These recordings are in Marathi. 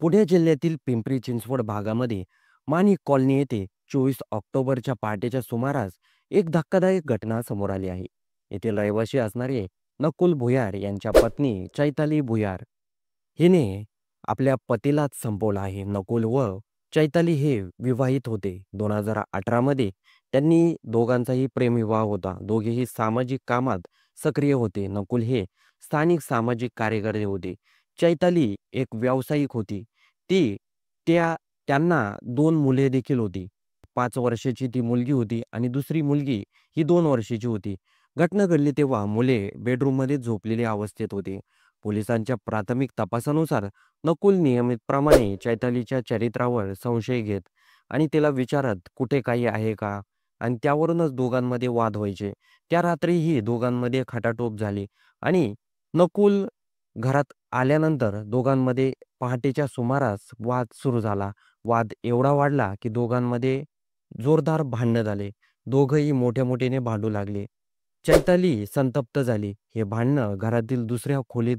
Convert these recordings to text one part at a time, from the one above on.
पुणे जिल्ह्यातील पिंपरी चिंचवड भागामध्ये माणिक कॉलनी येथे 24 ऑक्टोबरच्या पहाटेच्या सुमारास एक धक्कादायक घटना समोर आली आहे. येथील रहिवासी असणारे नकुल भुयार यांच्या पत्नी चैताली भुयार हिने आपल्या पतीलाच संपवलं आहे. नकुल व चैताली हे विवाहित होते. 2018 मध्ये त्यांनी दोघांचाही प्रेमविवाह होता. दोघेही सामाजिक कामात सक्रिय होते. नकुल हे स्थानिक सामाजिक कार्यकर्ते होते. चैताली एक व्यावसायिक होती. ती त्या त्यांना 2 मुले देखील होती. 5 वर्षाची ती मुलगी होती आणि दुसरी मुलगी ही 2 वर्षाची होती. घटना घडली तेव्हा मुले बेडरूममध्ये झोपलेली अवस्थेत होते. पोलिसांच्या प्राथमिक तपासानुसार नकुल नियमितप्रमाणे चैतालीच्या चरित्रावर संशय घेत आणि तिला विचारत कुठे काही आहे का? आणि त्यावरूनच दोघांमध्ये वाद व्हायचे. त्या रात्रीही दोघांमध्ये खटाटोप झाली आणि नकुल घरात आल्यानंतर दोघांमध्ये पहाटेच्या सुमारास वाद सुरू झाला. वाद एवढा वाढला की दोघांमध्ये जोरदार भांडणं झाले. दोघंही मोठ्या-मोठ्याने भांडू लागले. चैताली संतप्त झाली. हे भांडणं घरातील दुसऱ्या खोलीत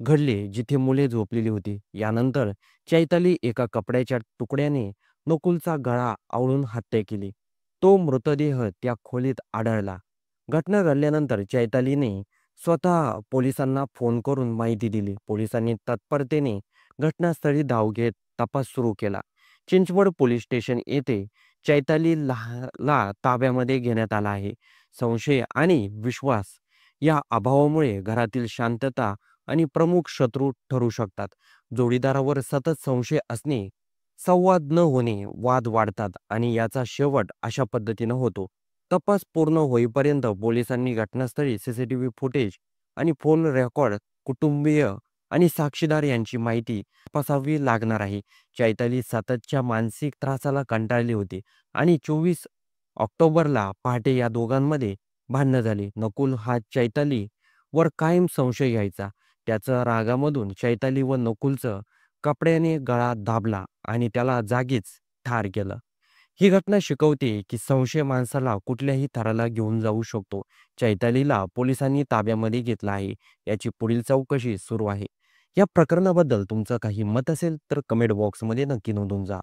घडले, जिथे मुले झोपलेली होती. यानंतर चैताली एका कपड्याच्या तुकड्याने नकुलचा गळा आवळून हत्या केली. तो मृतदेह त्या खोलीत आढळला. घटना घडल्यानंतर चैतालीने स्वतः पोलिसांना फोन करून माहिती दिली. पोलिसांनी तत्परतेने घटनास्थळी धाव घेत तपास सुरू केला. चिंचवड पोलीस स्टेशन येथे चैतालीला ताब्यामध्ये घेण्यात आला आहे. संशय आणि विश्वास या अभावामुळे घरातील शांतता आणि प्रमुख शत्रू ठरू शकतात. जोडीदारावर सतत संशय असणे, संवाद न होणे, वाद वाढतात आणि याचा शेवट अशा पद्धतीनं होतो. तपास पूर्ण होईपर्यंत पोलिसांनी घटनास्थळी सीसीटीव्ही फुटेज आणि फोन रेकॉर्ड, कुटुंबीय आणि साक्षीदार यांची माहिती तपासावी लागणार आहे. चैताली सततच्या मानसिक त्रासाला कंटाळली होती आणि 24 ऑक्टोबरला पहाटे या दोघांमध्ये भांडणं झाली. नकुल हा चैताली वर कायम संशय घ्यायचा. त्याच्या रागामधून चैताली व नकुलचं कपड्याने गळा दाबला आणि त्याला जागीच ठार केलं. ही घटना शिकवते की संशय माणसाला कुठल्याही थराला घेऊन जाऊ शकतो. चैतालीला पोलिसांनी ताब्यामध्ये घेतलं आहे. याची पुढील चौकशी सुरू आहे. या प्रकरणाबद्दल तुमचं काही मत असेल तर कमेंट बॉक्समध्ये नक्की नोंदवून जा.